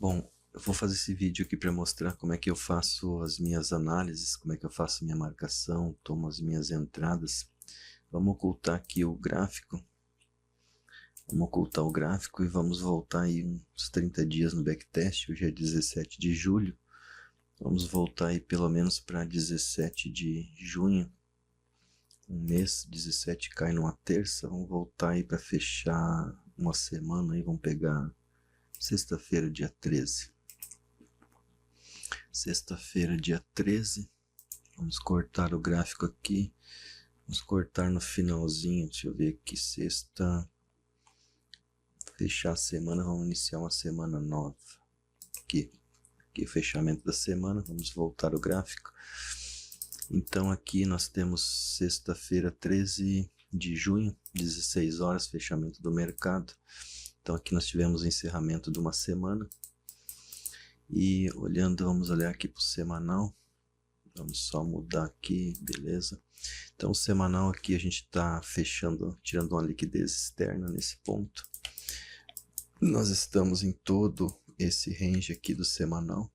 Bom, eu vou fazer esse vídeo aqui para mostrar como é que eu faço as minhas análises, como é que eu faço minha marcação, tomo as minhas entradas. Vamos ocultar aqui o gráfico. Vamos ocultar o gráfico e vamos voltar aí uns 30 dias no backtest. Hoje é 17 de julho. Vamos voltar aí pelo menos para 17 de junho. Um mês, 17 cai numa terça. Vamos voltar aí para fechar uma semana aí. Vamos pegar sexta-feira, dia 13. Sexta-feira, dia 13. Vamos cortar o gráfico aqui. Vamos cortar no finalzinho. Deixa eu ver aqui. Sexta. Fechar a semana. Vamos iniciar uma semana nova. Aqui o fechamento da semana. Vamos voltar o gráfico. Então aqui nós temos sexta-feira, 13 de junho, 16 horas, fechamento do mercado. Então aqui nós tivemos o encerramento de uma semana. E olhando, vamos olhar aqui para o semanal. Vamos só mudar aqui, beleza. Então o semanal aqui a gente está fechando, tirando uma liquidez externa nesse ponto. Nós estamos em todo esse range aqui do semanal.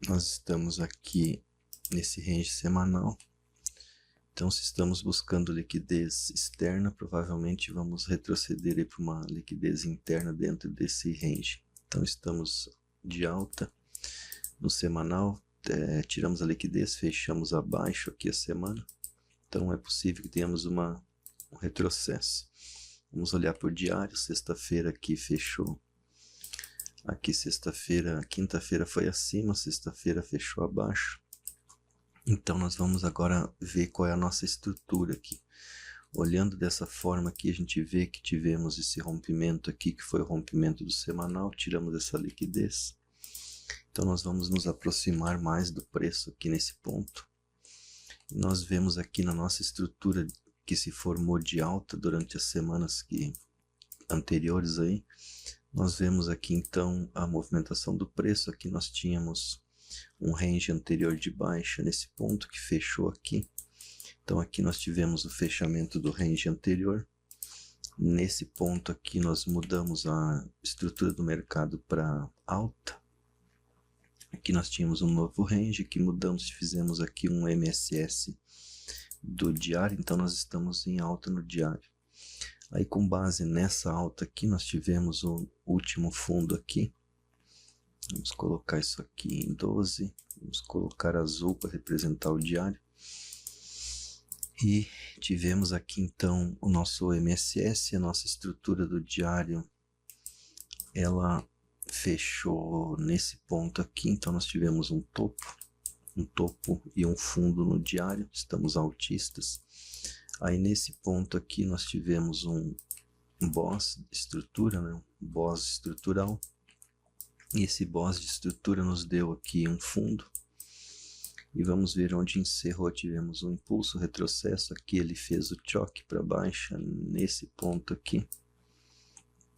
Nós estamos aqui nesse range semanal. Então se estamos buscando liquidez externa, provavelmente vamos retroceder para uma liquidez interna dentro desse range. Então estamos de alta no semanal, tiramos a liquidez, fechamos abaixo aqui a semana. Então é possível que tenhamos um retrocesso. Vamos olhar por diário. Sexta-feira aqui fechou. Aqui sexta-feira, quinta-feira foi acima, sexta-feira fechou abaixo. Então nós vamos agora ver qual é a nossa estrutura aqui. Olhando dessa forma aqui, a gente vê que tivemos esse rompimento aqui, que foi o rompimento do semanal, tiramos essa liquidez. Então nós vamos nos aproximar mais do preço aqui nesse ponto. E nós vemos aqui na nossa estrutura que se formou de alta durante as semanas anteriores aí. Nós vemos aqui então a movimentação do preço. Aqui nós tínhamos um range anterior de baixa nesse ponto que fechou aqui. Então aqui nós tivemos o fechamento do range anterior. Nesse ponto aqui nós mudamos a estrutura do mercado para alta. Aqui nós tínhamos um novo range que mudamos, fizemos aqui um MSS do diário, então nós estamos em alta no diário. Aí com base nessa alta aqui nós tivemos o último fundo aqui. Vamos colocar isso aqui em 12, vamos colocar azul para representar o diário. E tivemos aqui então o nosso MSS, a nossa estrutura do diário, ela fechou nesse ponto aqui. Então nós tivemos um topo e um fundo no diário, estamos altistas. Aí nesse ponto aqui nós tivemos um BOS de estrutura, né? Um BOS estrutural. E esse BOS de estrutura nos deu aqui um fundo. E vamos ver onde encerrou. Tivemos um impulso, retrocesso. Aqui ele fez o choque para baixa nesse ponto aqui.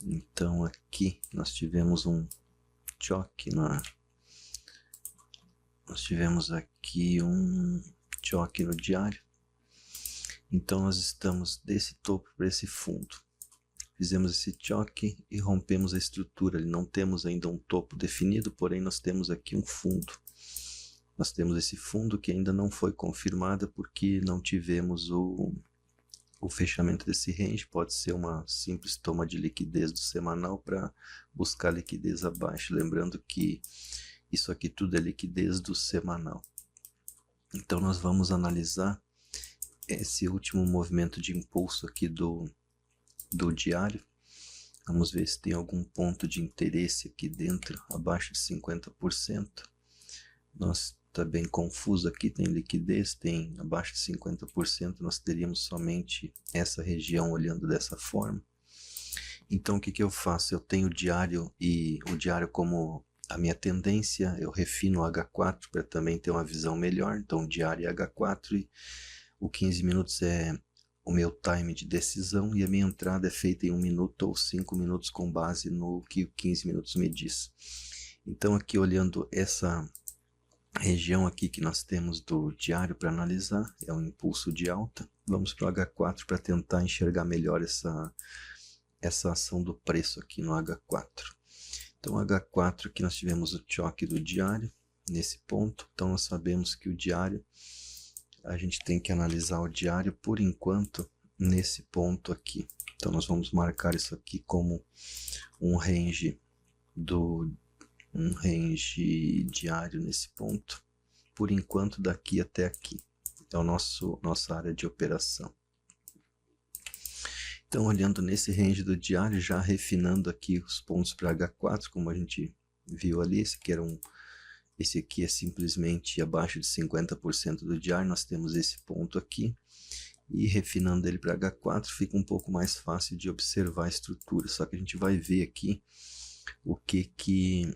Então aqui nós tivemos um choque nós tivemos aqui um choque no diário. Então nós estamos desse topo para esse fundo. Fizemos esse choque e rompemos a estrutura. Não temos ainda um topo definido, porém nós temos aqui um fundo. Nós temos esse fundo que ainda não foi confirmado porque não tivemos o fechamento desse range. Pode ser uma simples toma de liquidez do semanal para buscar liquidez abaixo. Lembrando que isso aqui tudo é liquidez do semanal. Então nós vamos analisar esse último movimento de impulso aqui do diário. Vamos ver se tem algum ponto de interesse aqui dentro, abaixo de 50%. Nós está bem confuso aqui, tem liquidez, tem abaixo de 50%, nós teríamos somente essa região olhando dessa forma. Então o que eu faço? Eu tenho o diário e o diário como a minha tendência, eu refino o H4 para também ter uma visão melhor. Então diário é H4 e o 15 minutos é o meu time de decisão e a minha entrada é feita em 1 minuto ou 5 minutos com base no que o 15 minutos me diz. Então aqui olhando essa região aqui que nós temos do diário para analisar, é um impulso de alta. Vamos para o H4 para tentar enxergar melhor essa ação do preço aqui no H4. Então H4 aqui nós tivemos o choque do diário nesse ponto. Então nós sabemos que o diário, a gente tem que analisar o diário por enquanto nesse ponto aqui. Então nós vamos marcar isso aqui como um range diário nesse ponto, por enquanto daqui até aqui. É o nossa área de operação. Então, olhando nesse range do diário, já refinando aqui os pontos para H4, como a gente viu ali, esse aqui é simplesmente abaixo de 50% do diário, nós temos esse ponto aqui, e refinando ele para H4 fica um pouco mais fácil de observar a estrutura, só que a gente vai ver aqui o que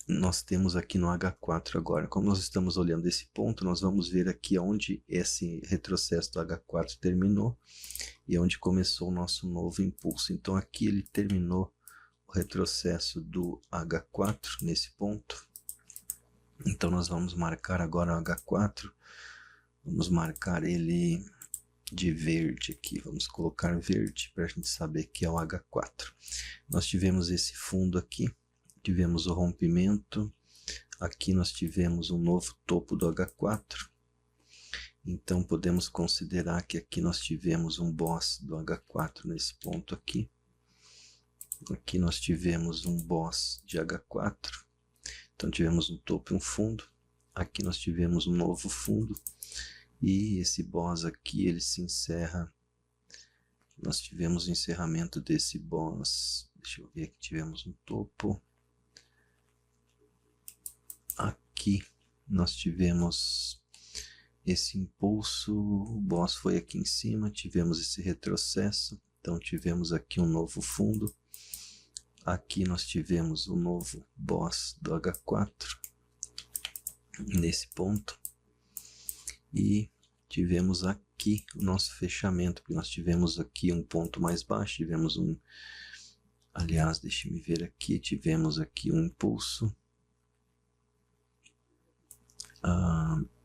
nós temos aqui no H4 agora. Como nós estamos olhando esse ponto, nós vamos ver aqui onde esse retrocesso do H4 terminou e onde começou o nosso novo impulso. Então aqui ele terminou o retrocesso do H4 nesse ponto. Então nós vamos marcar agora o H4, vamos marcar ele de verde aqui, vamos colocar verde para a gente saber que é o H4. Nós tivemos esse fundo aqui, tivemos o rompimento, aqui nós tivemos um novo topo do H4, então podemos considerar que aqui nós tivemos um boss do H4 nesse ponto aqui, aqui nós tivemos um boss de H4, então tivemos um topo e um fundo, aqui nós tivemos um novo fundo, e esse boss aqui ele se encerra, nós tivemos o encerramento desse boss, deixa eu ver, aqui tivemos um topo, aqui nós tivemos esse impulso, o boss foi aqui em cima, tivemos esse retrocesso, então tivemos aqui um novo fundo, aqui nós tivemos um novo boss do H4, nesse ponto, e tivemos aqui o nosso fechamento, porque nós tivemos aqui um ponto mais baixo, tivemos aliás, deixe-me ver aqui, tivemos aqui um impulso,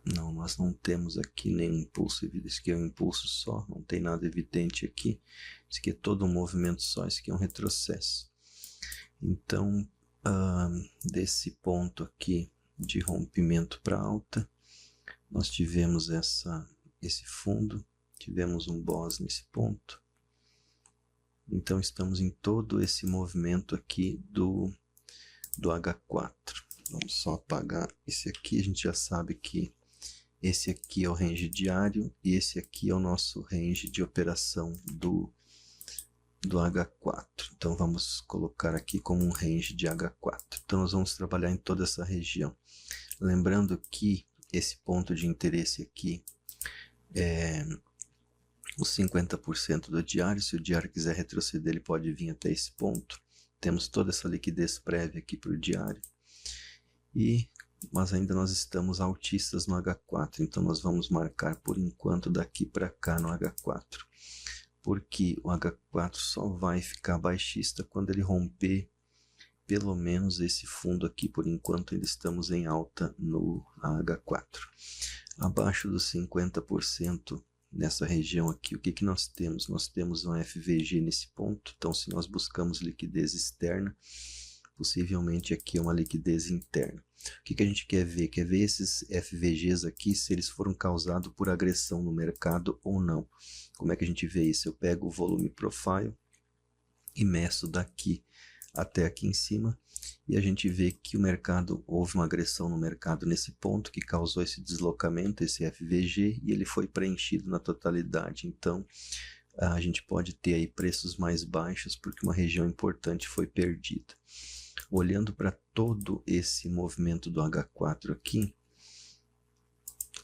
não, nós não temos aqui nenhum impulso, isso aqui é um impulso só, não tem nada evidente aqui, isso aqui é todo um movimento só, isso aqui é um retrocesso. Então, desse ponto aqui de rompimento para alta, nós tivemos esse fundo, tivemos um boss nesse ponto, então estamos em todo esse movimento aqui do H4. Vamos só apagar esse aqui, a gente já sabe que esse aqui é o range diário e esse aqui é o nosso range de operação do H4. Então vamos colocar aqui como um range de H4. Então nós vamos trabalhar em toda essa região. Lembrando que esse ponto de interesse aqui é os 50% do diário. Se o diário quiser retroceder, ele pode vir até esse ponto. Temos toda essa liquidez prévia aqui para o diário. Mas ainda nós estamos altistas no H4, então nós vamos marcar por enquanto daqui para cá no H4, porque o H4 só vai ficar baixista quando ele romper pelo menos esse fundo aqui. Por enquanto ainda estamos em alta no H4. Abaixo dos 50% nessa região aqui, o que nós temos? Nós temos um FVG nesse ponto, então se nós buscamos liquidez externa, possivelmente aqui é uma liquidez interna. O que a gente quer ver? Quer ver esses FVGs aqui, se eles foram causados por agressão no mercado ou não. Como é que a gente vê isso? Eu pego o volume profile e meço daqui até aqui em cima, e a gente vê que o mercado, houve uma agressão no mercado nesse ponto, que causou esse deslocamento, esse FVG, e ele foi preenchido na totalidade. Então, a gente pode ter aí preços mais baixos, porque uma região importante foi perdida. Olhando para todo esse movimento do H4 aqui,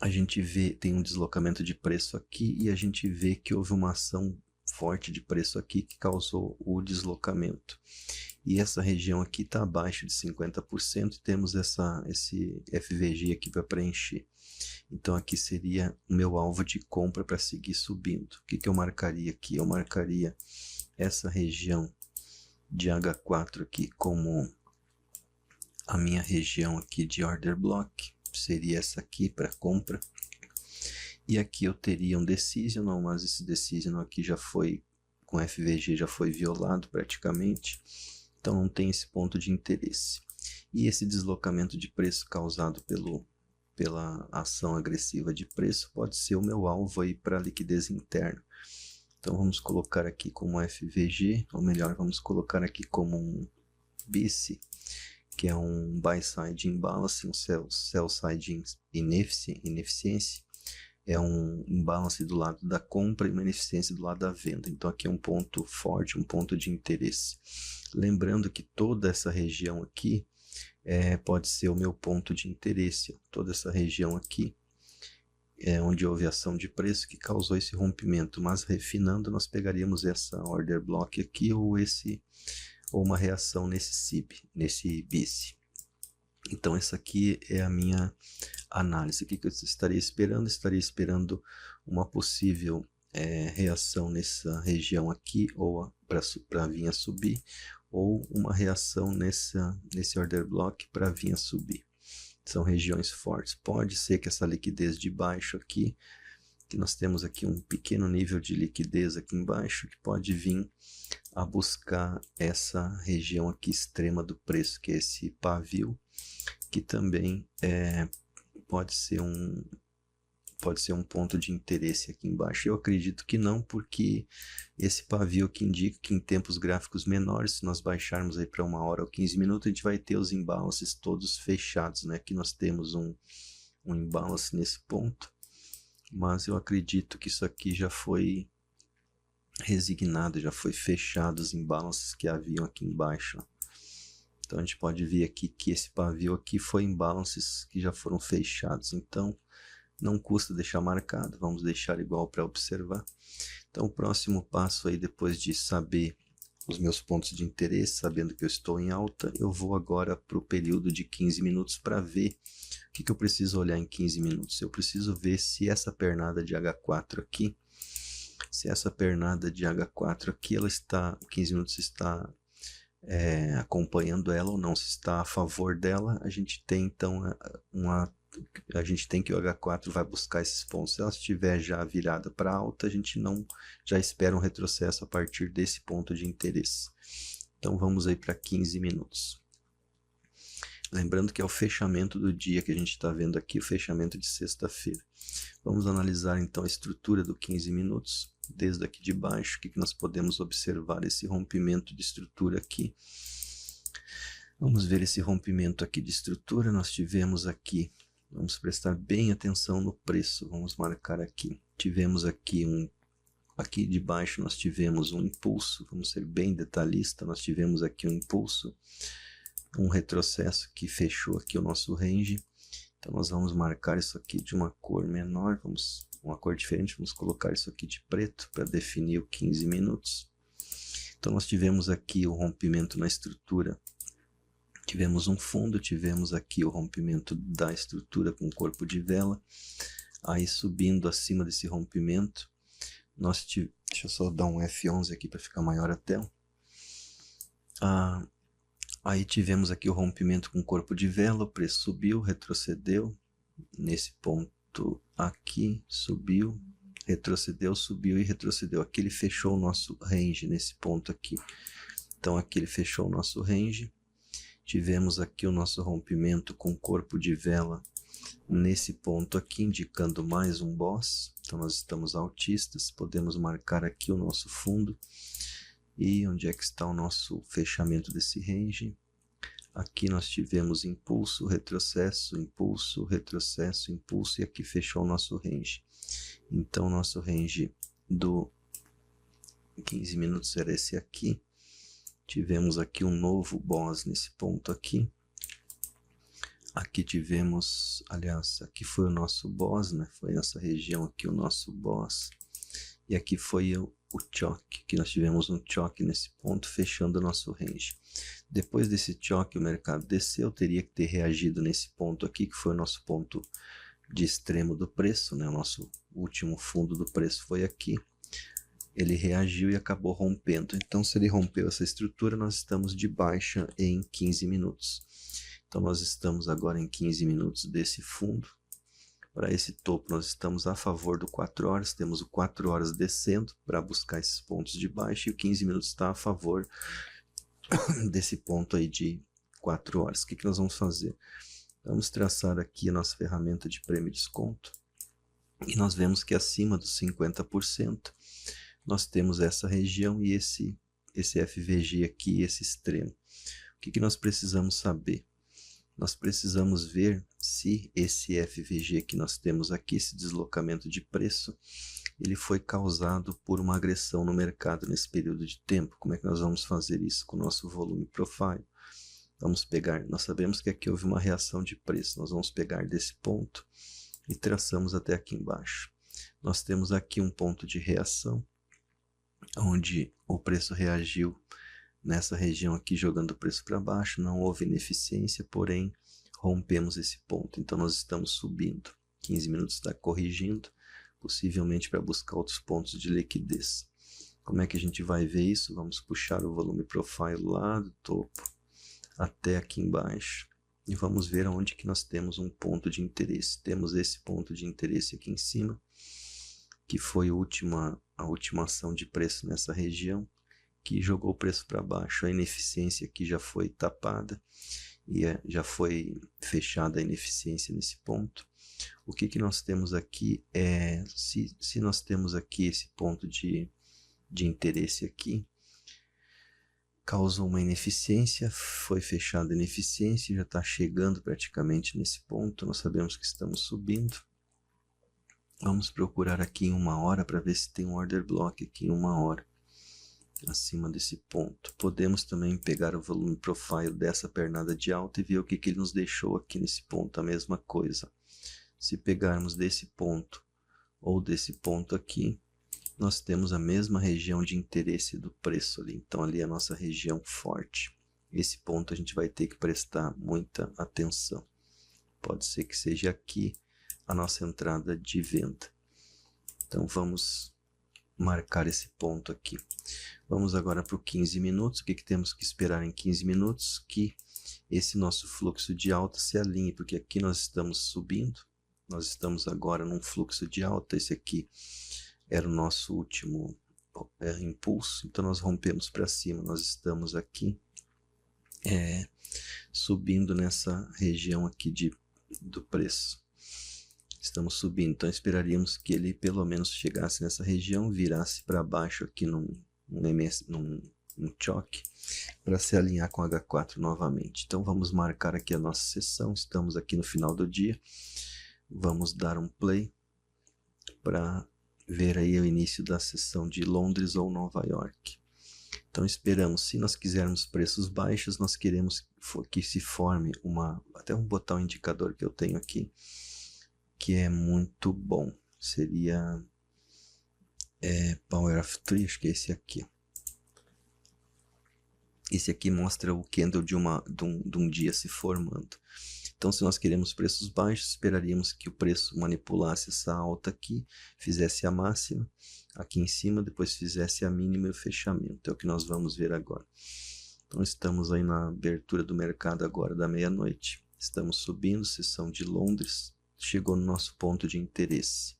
a gente vê, tem um deslocamento de preço aqui e a gente vê que houve uma ação forte de preço aqui que causou o deslocamento. E essa região aqui está abaixo de 50% e temos esse FVG aqui para preencher. Então aqui seria o meu alvo de compra para seguir subindo. O que eu marcaria aqui? Eu marcaria essa região de H4 aqui como a minha região aqui de order block, seria essa aqui para compra, e aqui eu teria um decisional, mas esse decisional aqui já foi com FVG, já foi violado praticamente, Então não tem esse ponto de interesse. E esse deslocamento de preço causado pela ação agressiva de preço pode ser o meu alvo aí para liquidez interna. Então vamos colocar aqui como FVG, ou melhor, vamos colocar aqui como um BISI, que é um Buy Side Imbalance, um Sell Side Ineficiência. É um imbalance do lado da compra e uma ineficiência do lado da venda. Então aqui é um ponto forte, um ponto de interesse. Lembrando que toda essa região aqui pode ser o meu ponto de interesse. Toda essa região aqui é onde houve ação de preço que causou esse rompimento. Mas refinando, nós pegaríamos essa order block aqui ou uma reação nesse SIB, nesse BISI. Então essa aqui é a minha análise. O que eu estaria esperando? Estaria esperando uma possível reação nessa região aqui, ou para vir a subir, ou uma reação nesse order block para vir a subir. São regiões fortes. Pode ser que essa liquidez de baixo aqui, que nós temos aqui um pequeno nível de liquidez aqui embaixo, que pode vir a buscar essa região aqui extrema do preço, que é esse pavio, que também pode ser um ponto de interesse aqui embaixo. Eu acredito que não, porque esse pavio que indica que em tempos gráficos menores, se nós baixarmos aí para 1 hora ou 15 minutos, a gente vai ter os imbalances todos fechados, né? Aqui nós temos um imbalance nesse ponto, mas eu acredito que isso aqui já foi resignado, já foi fechado os imbalances que haviam aqui embaixo. Então a gente pode ver aqui que esse pavio aqui foi imbalances que já foram fechados. Então não custa deixar marcado, vamos deixar igual para observar. Então o próximo passo aí, depois de saber os meus pontos de interesse, sabendo que eu estou em alta, eu vou agora para o período de 15 minutos para ver o que eu preciso olhar em 15 minutos. Eu preciso ver se essa pernada de H4 aqui, ela está, 15 minutos está acompanhando ela ou não. Se está a favor dela, a gente tem então a gente tem que o H4 vai buscar esses pontos. Se ela estiver já virada para alta, a gente não já espera um retrocesso a partir desse ponto de interesse. Então vamos aí para 15 minutos. Lembrando que é o fechamento do dia que a gente está vendo aqui, o fechamento de sexta-feira. Vamos analisar então a estrutura do 15 minutos. Desde aqui de baixo, o que nós podemos observar? Esse rompimento de estrutura aqui. Vamos ver esse rompimento aqui de estrutura. Nós tivemos aqui, vamos prestar bem atenção no preço, vamos marcar aqui. Tivemos aqui aqui de baixo nós tivemos um impulso, vamos ser bem detalhista, nós tivemos aqui um impulso, um retrocesso que fechou aqui o nosso range. Então nós vamos marcar isso aqui de uma cor menor, uma cor diferente, vamos colocar isso aqui de preto para definir o 15 minutos. Então nós tivemos aqui o rompimento na estrutura, tivemos um fundo, tivemos aqui o rompimento da estrutura com corpo de vela, aí subindo acima desse rompimento, deixa eu só dar um F11 aqui para ficar maior a tela. Aí tivemos aqui o rompimento com corpo de vela, o preço subiu, retrocedeu, nesse ponto aqui, subiu, retrocedeu, subiu e retrocedeu. Aqui ele fechou o nosso range nesse ponto aqui. Então aqui ele fechou o nosso range. Tivemos aqui o nosso rompimento com corpo de vela nesse ponto aqui, indicando mais um boss. Então nós estamos altistas, podemos marcar aqui o nosso fundo. E onde é que está o nosso fechamento desse range? Aqui nós tivemos impulso, retrocesso, impulso, retrocesso, impulso, e aqui fechou o nosso range. Então nosso range do 15 minutos era esse aqui. Tivemos aqui um novo boss nesse ponto aqui. Aqui tivemos, aliás, aqui foi o nosso boss, né? Foi nessa região aqui o nosso boss. E aqui foi o choque, que nós tivemos um choque nesse ponto, fechando o nosso range. Depois desse choque, o mercado desceu, teria que ter reagido nesse ponto aqui, que foi o nosso ponto de extremo do preço, né? O nosso último fundo do preço foi aqui. Ele reagiu e acabou rompendo. Então, se ele rompeu essa estrutura, nós estamos de baixa em 15 minutos. Então, nós estamos agora em 15 minutos desse fundo. Para esse topo, nós estamos a favor do 4 horas, temos o 4 horas descendo para buscar esses pontos de baixa, e o 15 minutos está a favor desse ponto aí de 4 horas. O que nós vamos fazer? Vamos traçar aqui a nossa ferramenta de prêmio e desconto. E nós vemos que acima dos 50%, nós temos essa região e esse FVG aqui, esse extremo. O que nós precisamos saber? Nós precisamos ver se esse FVG que nós temos aqui, esse deslocamento de preço, ele foi causado por uma agressão no mercado nesse período de tempo. Como é que nós vamos fazer isso com o nosso volume profile? Vamos pegar, nós sabemos que aqui houve uma reação de preço, nós vamos pegar desse ponto e traçamos até aqui embaixo. Nós temos aqui um ponto de reação, onde o preço reagiu nessa região aqui, jogando o preço para baixo, não houve ineficiência, porém rompemos esse ponto. Então nós estamos subindo, 15 minutos está corrigindo, possivelmente para buscar outros pontos de liquidez. Como é que a gente vai ver isso? Vamos puxar o volume profile lá do topo até aqui embaixo e vamos ver onde que nós temos um ponto de interesse. Temos esse ponto de interesse aqui em cima, que foi a última ação de preço nessa região, que jogou o preço para baixo. A ineficiência aqui já foi tapada e já foi fechada a ineficiência nesse ponto. O que nós temos aqui é, se nós temos aqui esse ponto de interesse aqui, causou uma ineficiência, foi fechada a ineficiência, já está chegando praticamente nesse ponto, nós sabemos que estamos subindo. Vamos procurar aqui em 1 hora para ver se tem um order block aqui em 1 hora, acima desse ponto. Podemos também pegar o volume profile dessa pernada de alta e ver o que ele nos deixou aqui nesse ponto, a mesma coisa. Se pegarmos desse ponto ou desse ponto aqui, nós temos a mesma região de interesse do preço ali. Então ali é a nossa região forte. Esse ponto a gente vai ter que prestar muita atenção. Pode ser que seja aqui a nossa entrada de venda. Então vamos marcar esse ponto aqui. Vamos agora para o 15 minutos. O que temos que esperar em 15 minutos? Que esse nosso fluxo de alta se alinhe, porque aqui nós estamos subindo. Nós estamos agora num fluxo de alta. Esse aqui era o nosso último impulso, então nós rompemos para cima, nós estamos aqui subindo nessa região aqui do preço, estamos subindo, então esperaríamos que ele pelo menos chegasse nessa região, virasse para baixo aqui num choque, para se alinhar com H4 novamente. Então vamos marcar aqui a nossa sessão, estamos aqui no final do dia, vamos dar um play para ver aí o início da sessão de Londres ou Nova York. Então esperamos, se nós quisermos preços baixos, nós queremos que se forme até vou botar um indicador que eu tenho aqui, que é muito bom, seria Power of 3, acho que é esse aqui. Esse aqui mostra o candle de um dia se formando. Então, se nós queremos preços baixos, esperaríamos que o preço manipulasse essa alta aqui, fizesse a máxima aqui em cima, depois fizesse a mínima e o fechamento. É o que nós vamos ver agora. Então, estamos aí na abertura do mercado agora da meia-noite. Estamos subindo, sessão de Londres, chegou no nosso ponto de interesse.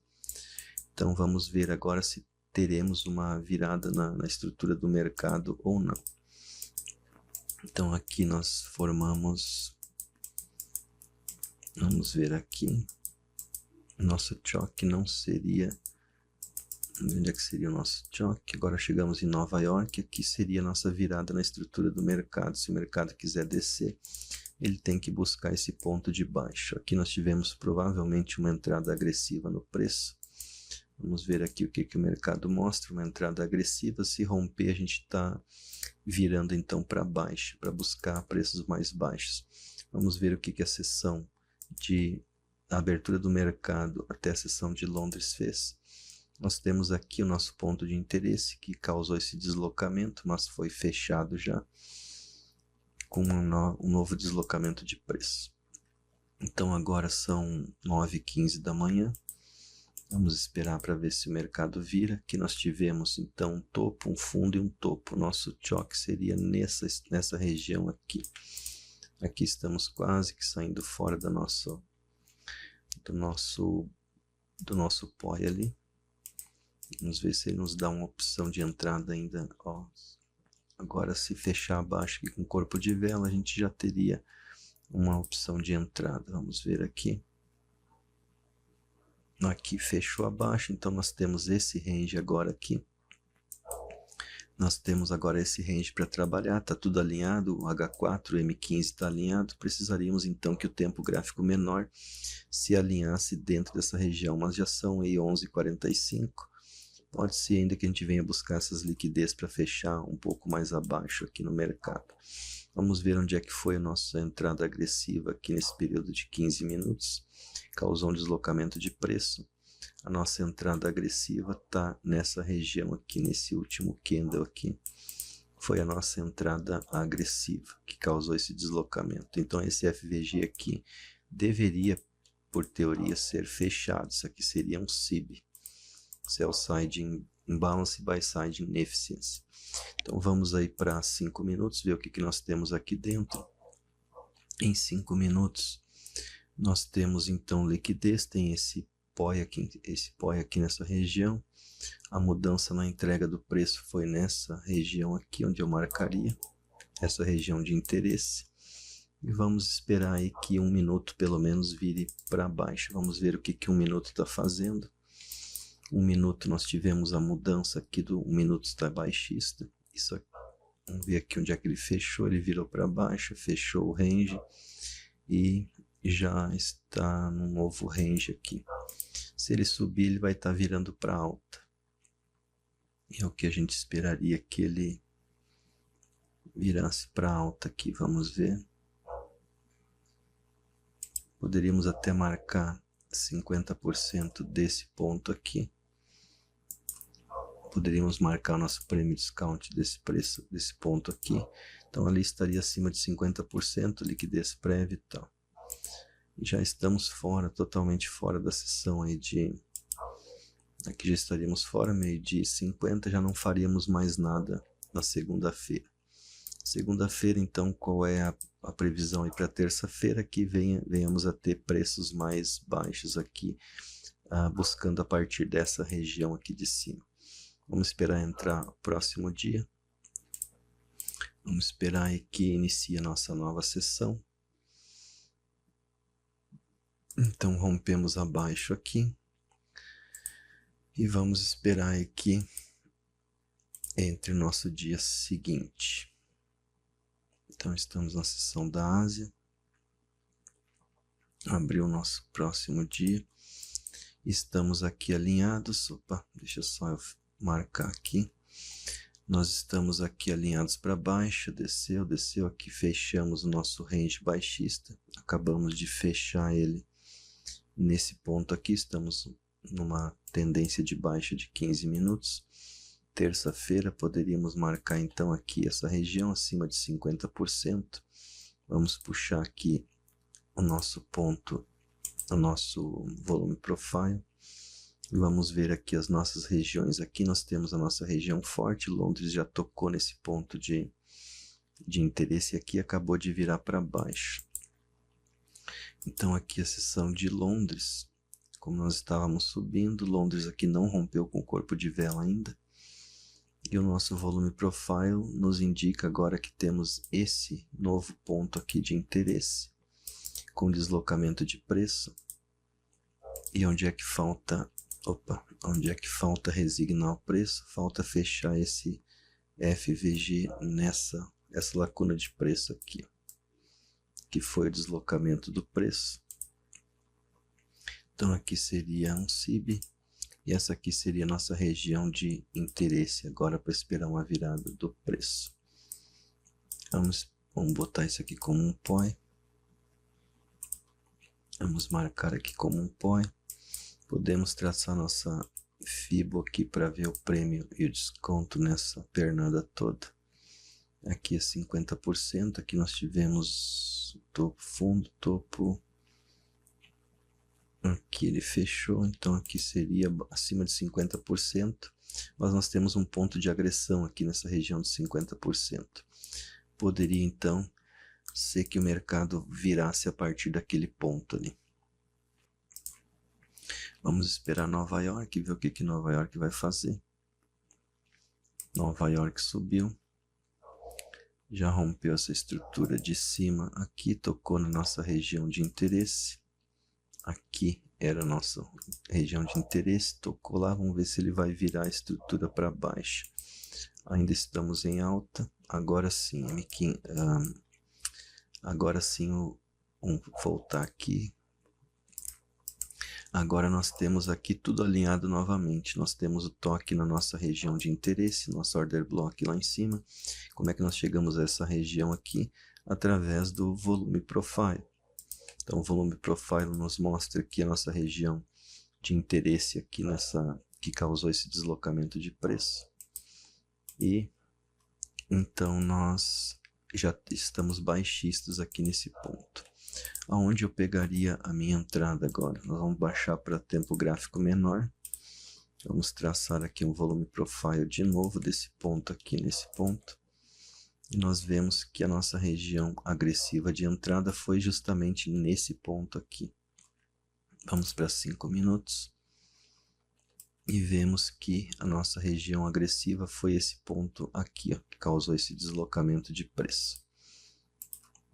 Então, vamos ver agora se teremos uma virada na estrutura do mercado ou não. Então, aqui nós formamos... Vamos ver aqui, nosso choque não seria, onde é que seria o nosso choque? Agora chegamos em Nova York, aqui seria a nossa virada na estrutura do mercado. Se o mercado quiser descer, ele tem que buscar esse ponto de baixo. Aqui nós tivemos provavelmente uma entrada agressiva no preço. Vamos ver aqui o que o mercado mostra, uma entrada agressiva. Se romper, a gente está virando então para baixo, para buscar preços mais baixos. Vamos ver o que a sessão de abertura do mercado até a sessão de Londres fez. Nós temos aqui o nosso ponto de interesse que causou esse deslocamento, mas foi fechado já com um novo deslocamento de preço. Então agora são 9h15 da manhã. Vamos esperar para ver se o mercado vira. Aqui nós tivemos então um topo, um fundo e um topo. Nosso choque seria nessa região aqui. Aqui estamos quase que saindo fora do nosso POI ali. Vamos ver se ele nos dá uma opção de entrada ainda. Ó, Agora, se fechar abaixo aqui com corpo de vela, a gente já teria uma opção de entrada. Vamos ver aqui. Aqui fechou abaixo, então nós temos esse range agora aqui. Nós temos agora esse range para trabalhar, está tudo alinhado, o H4, o M15 está alinhado. Precisaríamos então que o tempo gráfico menor se alinhasse dentro dessa região, mas já são aí 11h45. Pode ser ainda que a gente venha buscar essas liquidez para fechar um pouco mais abaixo aqui no mercado. Vamos ver onde é que foi a nossa entrada agressiva aqui nesse período de 15 minutos. Causou um deslocamento de preço. A nossa entrada agressiva está nessa região aqui, nesse último candle aqui. Foi a nossa entrada agressiva que causou esse deslocamento. Então esse FVG aqui deveria, por teoria, ser fechado. Isso aqui seria um SIB. Sell Side Imbalance Buy Side Inefficiency. Então vamos aí para 5 minutos, ver o que nós temos aqui dentro. Em 5 minutos nós temos então liquidez, tem esse POI aqui nessa região. A mudança na entrega do preço foi nessa região aqui, onde eu marcaria essa região de interesse. E vamos esperar aí que 1 minuto pelo menos vire para baixo. Vamos ver o que 1 minuto está fazendo. 1 minuto nós tivemos a mudança aqui do 1 minuto está baixista. Isso aqui, vamos ver aqui onde é que ele fechou. Ele virou para baixo, fechou o range e já está no novo range aqui. Se ele subir, ele vai estar virando para alta. E é o que a gente esperaria que ele virasse para alta aqui. Vamos ver. Poderíamos até marcar 50% desse ponto aqui. Poderíamos marcar nosso prêmio discount desse preço, desse ponto aqui. Então ali estaria acima de 50%, liquidez prévia e tal. Já estamos fora, totalmente fora da sessão aí de... Aqui já estaríamos fora, 12h50, já não faríamos mais nada na segunda-feira. Segunda-feira, então, qual é a previsão aí para terça-feira? Que venhamos a ter preços mais baixos aqui, buscando a partir dessa região aqui de cima. Vamos esperar entrar o próximo dia. Vamos esperar aí que inicie a nossa nova sessão. Então rompemos abaixo aqui. E vamos esperar aí que entre o nosso dia seguinte. Então estamos na sessão da Ásia. Abriu o nosso próximo dia. Estamos aqui alinhados. Opa, deixa só eu marcar aqui. Nós estamos aqui alinhados para baixo, desceu aqui, fechamos o nosso range baixista, acabamos de fechar ele nesse ponto aqui, estamos numa tendência de baixa de 15 minutos. Terça-feira poderíamos marcar então aqui essa região acima de 50%, vamos puxar aqui o nosso ponto, o nosso volume profile. Vamos ver aqui as nossas regiões. Aqui nós temos a nossa região forte. Londres já tocou nesse ponto de interesse e aqui acabou de virar para baixo. Então aqui a seção de Londres, como nós estávamos subindo, Londres aqui não rompeu com o corpo de vela ainda. E o nosso volume profile nos indica agora que temos esse novo ponto aqui de interesse, com deslocamento de preço. E onde é que falta... onde é que falta resignar o preço? Falta fechar esse FVG essa lacuna de preço aqui, ó, que foi o deslocamento do preço. Então aqui seria um SIB e essa aqui seria a nossa região de interesse agora para esperar uma virada do preço. Vamos botar isso aqui como um POI. Vamos marcar aqui como um POI. Podemos traçar nossa FIBO aqui para ver o prêmio e o desconto nessa pernada toda. Aqui é 50%, aqui nós tivemos topo, fundo, topo. Aqui ele fechou, então aqui seria acima de 50%. Mas nós temos um ponto de agressão aqui nessa região de 50%. Poderia então ser que o mercado virasse a partir daquele ponto ali. Vamos esperar Nova York e ver o que Nova York vai fazer. Nova York subiu. Já rompeu essa estrutura de cima aqui, tocou na nossa região de interesse. Aqui era a nossa região de interesse, tocou lá, vamos ver se ele vai virar a estrutura para baixo. Ainda estamos em alta, agora sim, agora sim, vamos voltar aqui. Agora nós temos aqui tudo alinhado novamente, nós temos o toque na nossa região de interesse, nosso order block lá em cima. Como é que nós chegamos a essa região aqui? Através do volume profile. Então o volume profile nos mostra aqui a nossa região de interesse aqui que causou esse deslocamento de preço. E então nós já estamos baixistas aqui nesse ponto. Aonde eu pegaria a minha entrada agora? Nós vamos baixar para tempo gráfico menor. Vamos traçar aqui um volume profile de novo desse ponto aqui nesse ponto. E nós vemos que a nossa região agressiva de entrada foi justamente nesse ponto aqui. Vamos para 5 minutos. E vemos que a nossa região agressiva foi esse ponto aqui, ó, que causou esse deslocamento de preço.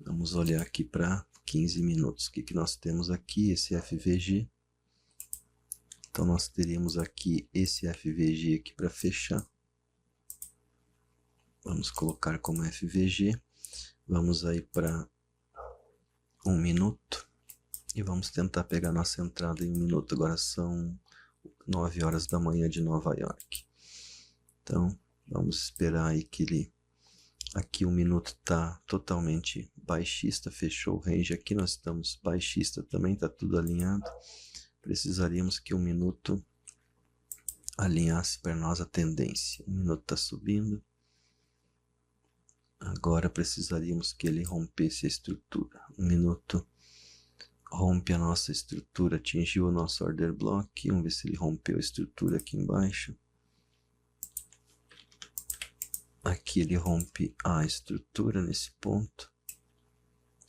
Vamos olhar aqui para 15 minutos. O que nós temos aqui? Esse FVG. Então nós teríamos aqui esse FVG aqui para fechar. Vamos colocar como FVG. Vamos aí para 1 minuto. E vamos tentar pegar nossa entrada em 1 minuto. Agora são 9 horas da manhã de Nova York. Então vamos esperar aí que ele... Aqui 1 minuto está totalmente baixista, fechou o range aqui, nós estamos baixista também, está tudo alinhado. Precisaríamos que 1 minuto alinhasse para nós a tendência. 1 minuto está subindo. Agora precisaríamos que ele rompesse a estrutura. 1 minuto rompe a nossa estrutura, atingiu o nosso order block. Vamos ver se ele rompeu a estrutura aqui embaixo. Aqui ele rompe a estrutura nesse ponto.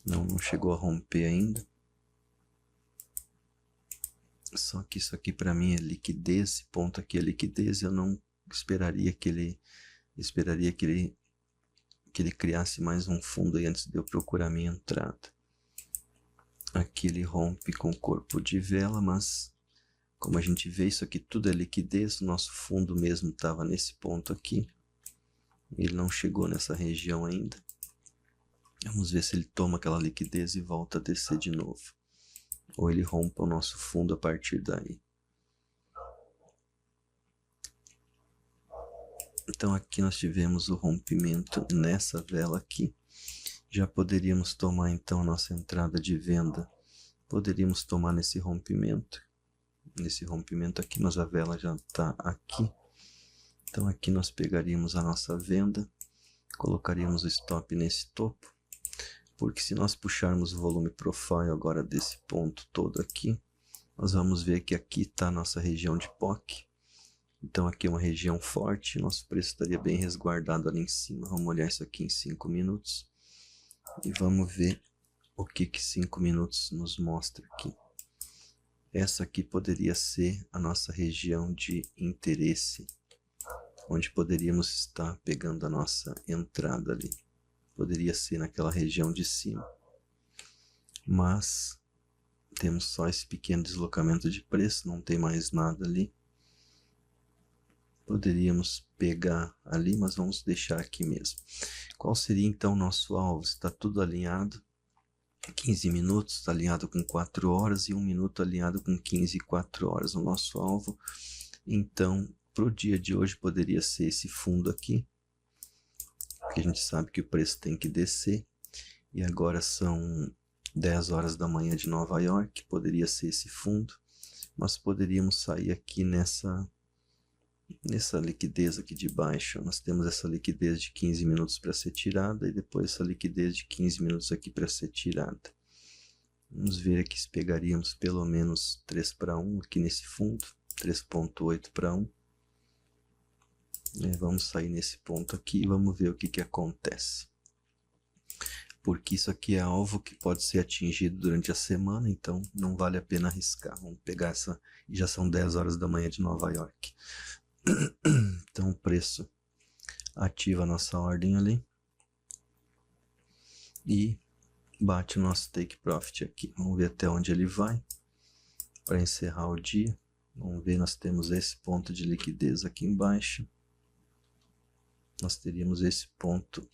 Não chegou a romper ainda. Só que isso aqui para mim é liquidez. Esse ponto aqui é liquidez. Eu não esperaria que ele... que ele criasse mais um fundo aí antes de eu procurar minha entrada. Aqui ele rompe com corpo de vela, mas como a gente vê, isso aqui tudo é liquidez. O nosso fundo mesmo estava nesse ponto aqui. Ele não chegou nessa região ainda. Vamos ver se ele toma aquela liquidez e volta a descer de novo. Ou ele rompe o nosso fundo a partir daí. Então aqui nós tivemos o rompimento nessa vela aqui. Já poderíamos tomar então a nossa entrada de venda. Poderíamos tomar nesse rompimento. Nesse rompimento aqui, mas a vela já está aqui. Então aqui nós pegaríamos a nossa venda, colocaríamos o stop nesse topo, porque se nós puxarmos o volume profile agora desse ponto todo aqui, nós vamos ver que aqui está a nossa região de POC. Então aqui é uma região forte, nosso preço estaria bem resguardado ali em cima. Vamos olhar isso aqui em 5 minutos e vamos ver o que 5 minutos nos mostra aqui. Essa aqui poderia ser a nossa região de interesse, onde poderíamos estar pegando a nossa entrada ali. Poderia ser naquela região de cima. Mas temos só esse pequeno deslocamento de preço, não tem mais nada ali. Poderíamos pegar ali, mas vamos deixar aqui mesmo. Qual seria então o nosso alvo? Está tudo alinhado. 15 minutos está alinhado com 4 horas e 1 minuto alinhado com 15 e 4 horas. O nosso alvo, então, para o dia de hoje poderia ser esse fundo aqui, porque a gente sabe que o preço tem que descer, e agora são 10 horas da manhã de Nova York, poderia ser esse fundo, mas poderíamos sair aqui nessa liquidez aqui de baixo. Nós temos essa liquidez de 15 minutos para ser tirada, e depois essa liquidez de 15 minutos aqui para ser tirada. Vamos ver aqui se pegaríamos pelo menos 3:1 aqui nesse fundo, 3.8:1. Vamos sair nesse ponto aqui e vamos ver o que acontece. Porque isso aqui é alvo que pode ser atingido durante a semana, então não vale a pena arriscar. Vamos pegar essa, e já são 10 horas da manhã de Nova York. Então o preço ativa a nossa ordem ali. e bate o nosso take profit aqui. Vamos ver até onde ele vai para encerrar o dia. Vamos ver, nós temos esse ponto de liquidez aqui embaixo. Nós teríamos esse ponto,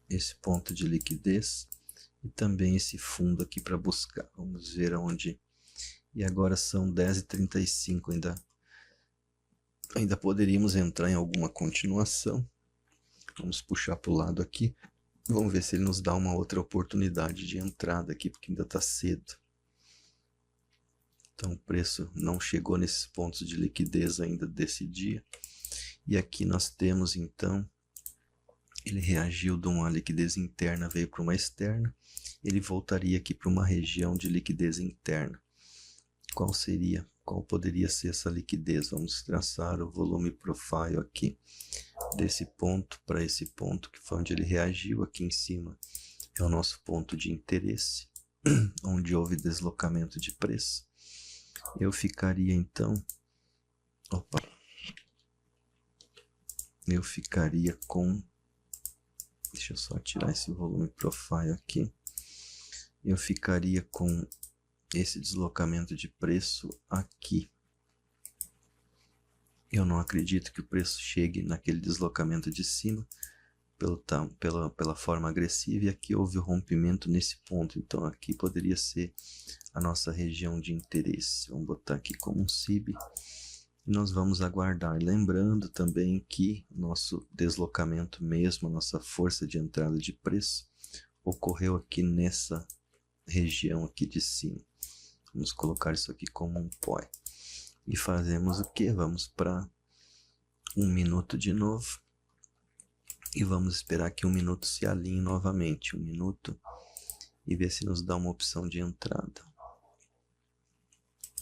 esse ponto de liquidez e também esse fundo aqui para buscar. Vamos ver aonde. E agora são 10h35, ainda poderíamos entrar em alguma continuação. Vamos puxar para o lado aqui. Vamos ver se ele nos dá uma outra oportunidade de entrada aqui, porque ainda está cedo. Então o preço não chegou nesses pontos de liquidez ainda desse dia. E aqui nós temos então, ele reagiu de uma liquidez interna, veio para uma externa. Ele voltaria aqui para uma região de liquidez interna. Qual seria? Qual poderia ser essa liquidez? Vamos traçar o volume profile aqui, desse ponto para esse ponto, que foi onde ele reagiu. Aqui em cima é o nosso ponto de interesse, onde houve deslocamento de preço. Eu ficaria então, eu ficaria com, deixa eu só tirar esse volume profile aqui, eu ficaria com esse deslocamento de preço aqui. Eu não acredito que o preço chegue naquele deslocamento de cima pela forma agressiva, e aqui houve o rompimento nesse ponto. Então aqui poderia ser a nossa região de interesse. Vamos botar aqui como um SIB e nós vamos aguardar. Lembrando também que nosso deslocamento mesmo, nossa força de entrada de preço, ocorreu aqui nessa região aqui de cima. Vamos colocar isso aqui como um POI. E fazemos o que? Vamos para 1 minuto de novo. E vamos esperar que 1 minuto se alinhe novamente. 1 minuto. E ver se nos dá uma opção de entrada.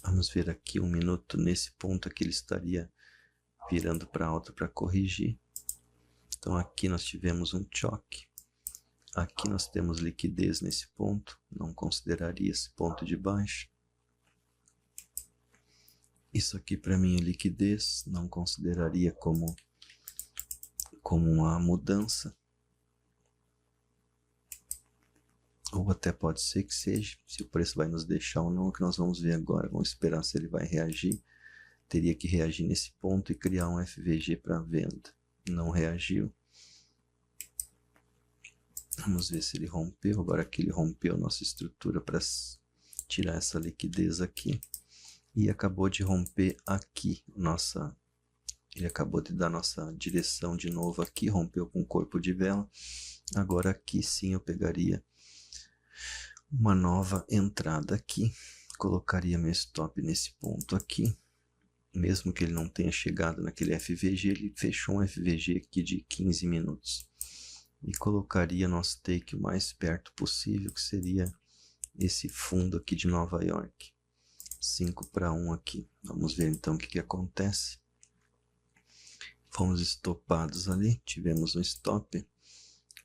Vamos ver aqui 1 minuto. Nesse ponto aqui ele estaria virando para alta para corrigir. Então aqui nós tivemos um choque. Aqui nós temos liquidez nesse ponto. Não consideraria esse ponto de baixo. Isso aqui para mim é liquidez, não consideraria como uma mudança. Ou até pode ser que seja, se o preço vai nos deixar ou não, que nós vamos ver agora. Vamos esperar se ele vai reagir. Teria que reagir nesse ponto e criar um FVG para venda. Não reagiu. Vamos ver se ele rompeu. Agora que ele rompeu nossa estrutura para tirar essa liquidez aqui. E acabou de romper aqui, ele acabou de dar nossa direção de novo aqui, rompeu com o corpo de vela. Agora aqui sim eu pegaria uma nova entrada aqui, colocaria meu stop nesse ponto aqui. Mesmo que ele não tenha chegado naquele FVG, ele fechou um FVG aqui de 15 minutos. E colocaria nosso take o mais perto possível, que seria esse fundo aqui de Nova York. 5-1 aqui. Vamos ver então o que acontece. Fomos estopados ali, tivemos um stop, o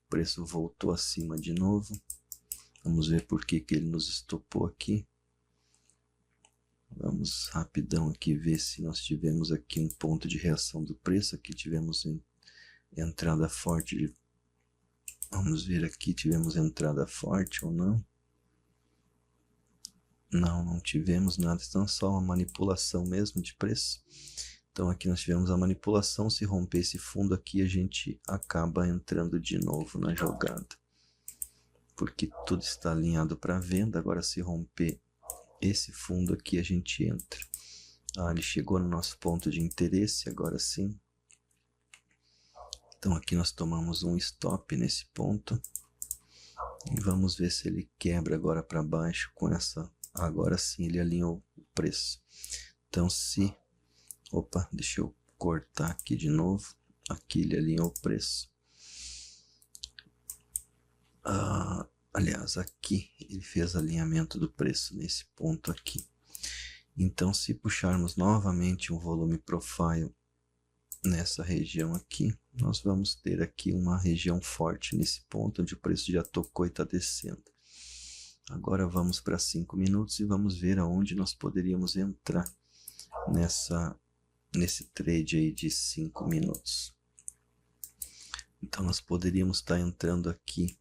preço voltou acima de novo. Vamos ver por que ele nos estopou aqui. Vamos rapidão aqui ver se nós tivemos aqui um ponto de reação do preço. Aqui tivemos entrada forte. Vamos ver aqui, tivemos entrada forte ou não. Não tivemos nada, então só uma manipulação mesmo de preço. Então aqui nós tivemos a manipulação. Se romper esse fundo aqui, a gente acaba entrando de novo na jogada, porque tudo está alinhado para venda. Agora se romper esse fundo aqui, a gente entra. Ele chegou no nosso ponto de interesse, agora sim. Então aqui nós tomamos um stop nesse ponto. E vamos ver se ele quebra agora para baixo com essa. Agora sim ele alinhou o preço. Então se... deixa eu cortar aqui de novo. Aqui ele alinhou o preço. Aliás, aqui ele fez alinhamento do preço nesse ponto aqui. Então se puxarmos novamente um volume profile nessa região aqui, nós vamos ter aqui uma região forte nesse ponto, onde o preço já tocou e está descendo. Agora vamos para 5 minutos e vamos ver aonde nós poderíamos entrar nesse trade aí de 5 minutos. Então nós poderíamos estar entrando aqui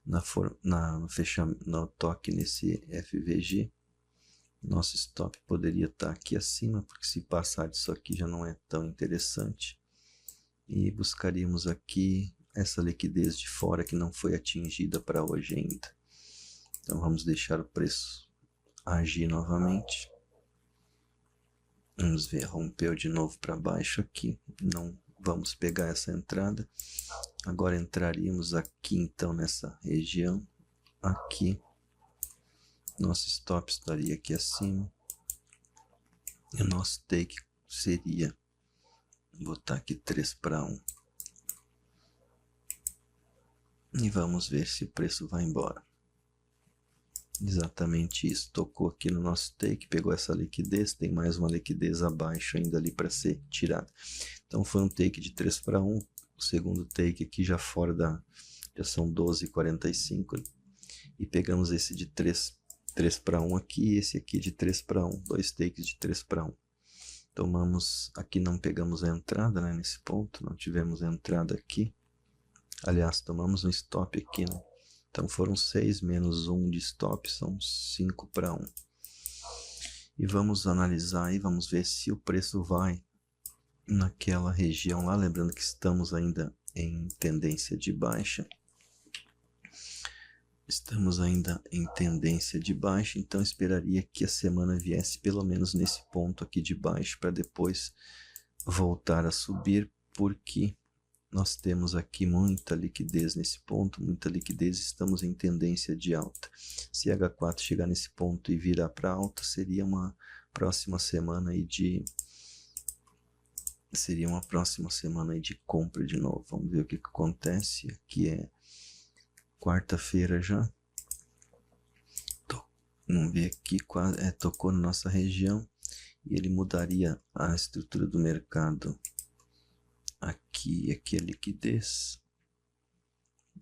no toque nesse FVG, nosso stop poderia estar aqui acima, porque se passar disso aqui já não é tão interessante. E buscaríamos aqui essa liquidez de fora que não foi atingida para hoje ainda. Então vamos deixar o preço agir novamente. Vamos ver, rompeu de novo para baixo aqui, não vamos pegar essa entrada. Agora entraríamos aqui então nessa região, aqui. Nosso stop estaria aqui acima. E o nosso take seria, vou botar aqui 3 para 1. E vamos ver se o preço vai embora. Exatamente isso, tocou aqui no nosso take, pegou essa liquidez, tem mais uma liquidez abaixo ainda ali para ser tirada. Então foi um take de 3 para 1, o segundo take aqui já fora da, já são 12,45, e pegamos esse de 3 para 1 aqui, e esse aqui de 3 para 1, dois takes de 3 para 1. Tomamos, aqui não pegamos a entrada, né, nesse ponto, não tivemos entrada aqui, aliás, tomamos um stop aqui, né? Então foram 6 menos 1 de stop, são 5 para 1. E vamos analisar e vamos ver se o preço vai naquela região lá, lembrando que estamos ainda em tendência de baixa. Estamos ainda em tendência de baixa, então esperaria que a semana viesse pelo menos nesse ponto aqui de baixo, para depois voltar a subir, porque nós temos aqui muita liquidez nesse ponto, muita liquidez, estamos em tendência de alta. Se H4 chegar nesse ponto e virar para alta, seria uma próxima semana aí de compra de novo. Vamos ver o que acontece. Aqui é quarta-feira já. Vamos ver aqui, tocou na nossa região e ele mudaria a estrutura do mercado. Aqui a liquidez,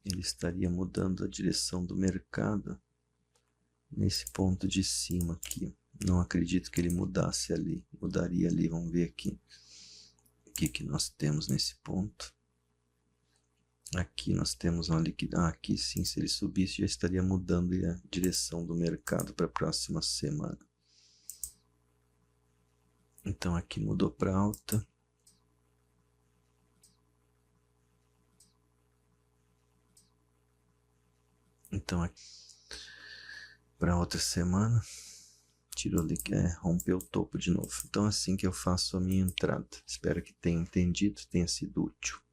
ele estaria mudando a direção do mercado nesse ponto de cima aqui. Não acredito que ele mudasse ali, mudaria ali. Vamos ver aqui o que nós temos nesse ponto. Aqui nós temos uma liquidez, aqui sim, se ele subisse já estaria mudando a direção do mercado para a próxima semana. Então aqui mudou para alta. Então aqui para outra semana tirou rompeu o topo de novo. Então assim que eu faço a minha entrada. Espero que tenha entendido, tenha sido útil.